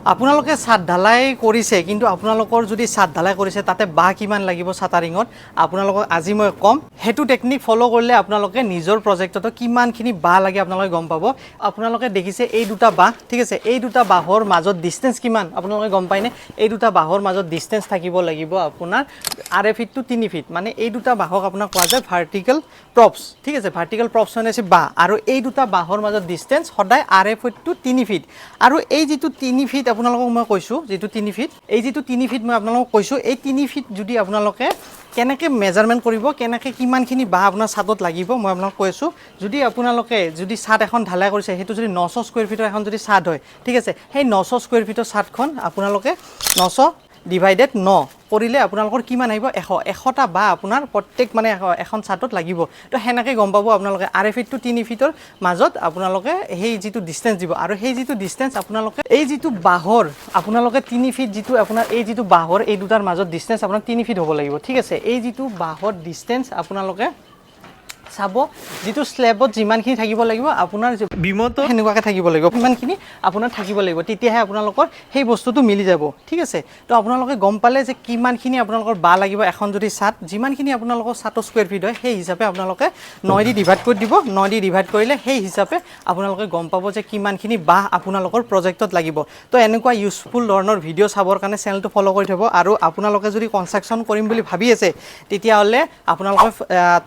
আপোনালোকে ছাদ ঢালাই কৰিছে কিন্তু আপোনালোকৰ যদি ছাদ ঢালাই কৰিছে তাতে বাঁহ কিমান লাগিব শাটাৰিঙত আপোনালোকক আজি মই কম হেতু টেকনিক ফলো কৰিলে আপোনালোকে নিজৰ প্ৰজেক্টটো কিমানখিনি বাঁহ লাগে আপোনালোকে গম পাব আপোনালোকে দেখিছে এই দুটা বাঁহ ঠিক আছে এই দুটা বাঁহৰ মাজত ডিসটেন্স কিমান আপোনালোকে গম পাইনে এই দুটা বাঁহৰ মাজত ডিসটেন্স থাকিব লাগিব আপোনাৰ আঢ়ৈ ফিট টু 3 ফিট মানে এই দুটা বাঁহক আপোনাক কোৱা যায় ভাৰ্টিকেল প্ৰপছ ঠিক আছে ভাৰ্টিকেল প্ৰপছ মানে বাঁহ আৰু এই দুটা বাঁহৰ মাজত ডিসটেন্স সদায় আঢ়ৈ ফিট টু 3 ফিট আৰু এই যেটো 3 ফিট আপোনালোকক মই কৈছো যেটো 3 ফিট এই যেটো 3 ফিট মই আপোনালোকক কৈছো এই 3 ফিট যদি আপোনালোকে কেনেকে মেজারমেন্ট কৰিব কেনেকে কিমানখিনি বাঁহ আপোনাৰ ছাদত লাগিব মই আপোনাক কৈছো যদি আপোনালোকে যদি ছাদ এখন ঢালাই কৰিছে হেতু যদি 900 স্কয়াৰ ফিটৰ এখন যদি ছাদ হয় ঠিক আছে সেই 900 স্কয়াৰ ফিটৰ ছাদখন আপোনালোকে 900 ডিভাইডেড 9 কৰিলে আপোনালোকৰ কিমান আহিব 100টা বাঁহ আপোনাৰ প্ৰত্যেক মানে এখন ছাদত লাগিব তো হেনেকে গম পাব আপোনালোকে আঢ়ৈ ফিট টু 3 ফিটৰ মাজত আপোনালোকে সেই যেটো ডিসটেন্স দিব আৰু সেই যেটো ডিসটেন্স আপোনালোকে এই যেটো বাঁহৰ আপোনালোকে 3 ফিট যেটো আপোনাৰ এই যেটো বাঁহৰ এই দুটাৰ মাজত ডিসটেন্স আপোনাৰ 3 ফিট হ'ব লাগিব ঠিক আছে এই যেটো বাঁহৰ ডিসটেন্স আপোনালোকে চাব যেটো স্ল্যাবত যিমানখিনি থাকিব লাগিব আপোনাৰ বিমতো হেনেকুৱাকে থাকিব লাগিব কিমানখিনি আপোনাৰ থাকিব লাগিব তেতিয়াহে আপোনালোকৰ সেই বস্তুটো মিলি যাব ঠিক আছে তো আপোনালোকে গম পালে যে কিমানখিনি আপোনালোকৰ বাঁহ লাগিব এখন যদি ছাদ যিমানখিনি আপোনালোকৰ 7 স্কয়াৰ ফিট হয় সেই হিচাপে আপোনালোকে 9 দি ডিভাইড কৰি দিব 9 দি ডিভাইড কৰিলে সেই হিচাপে আপোনালোকে গম পাব যে কিমানখিনি বাঁহ আপোনালোকৰ প্ৰজেক্টত লাগিব তো এনেকুৱা ইউজফুল ধৰণৰ ভিডিও চাবৰ কাৰণে চেনেলটো ফলো কৰি থব আৰু আপোনালোকে যদি কনস্ট্ৰাকচন কৰিম বুলি ভাবি আছে তেতিয়া হলে আপোনালোকে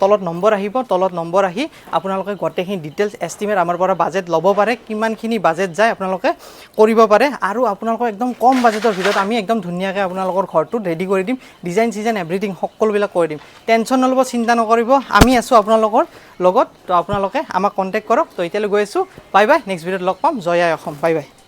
তলত নম্বৰ আহিব তলত নম্বৰ আহি আপোনালোকে গটেখিনি ডিটেইলছ এস্টিমেট আমাৰ পৰা বাজেট ল'ব পাৰে কিমানখিনি বাজেট যায় আপোনালোকে কৰিব পাৰে আৰু আপোনালোকৰ একদম কম বাজেটৰ ভিতৰত আমি একদম ধুনীয়াকৈ আপোনালোকৰ ঘৰটো ৰেডি কৰি দিম ডিজাইন সিজন এভৰিথিং সকলোবিলাক কৰি দিম টেনচন নলব চিন্তা নকৰিব আমি আছো আপোনালোকৰ লগত তো আপোনালোকে আমাক কন্টাক্ট কৰক তো এতিয়ালৈ গৈ আছো বাই বাই নেক্সট ভিডিঅ'ত লগ পাম জয় আই অসম বাই বাই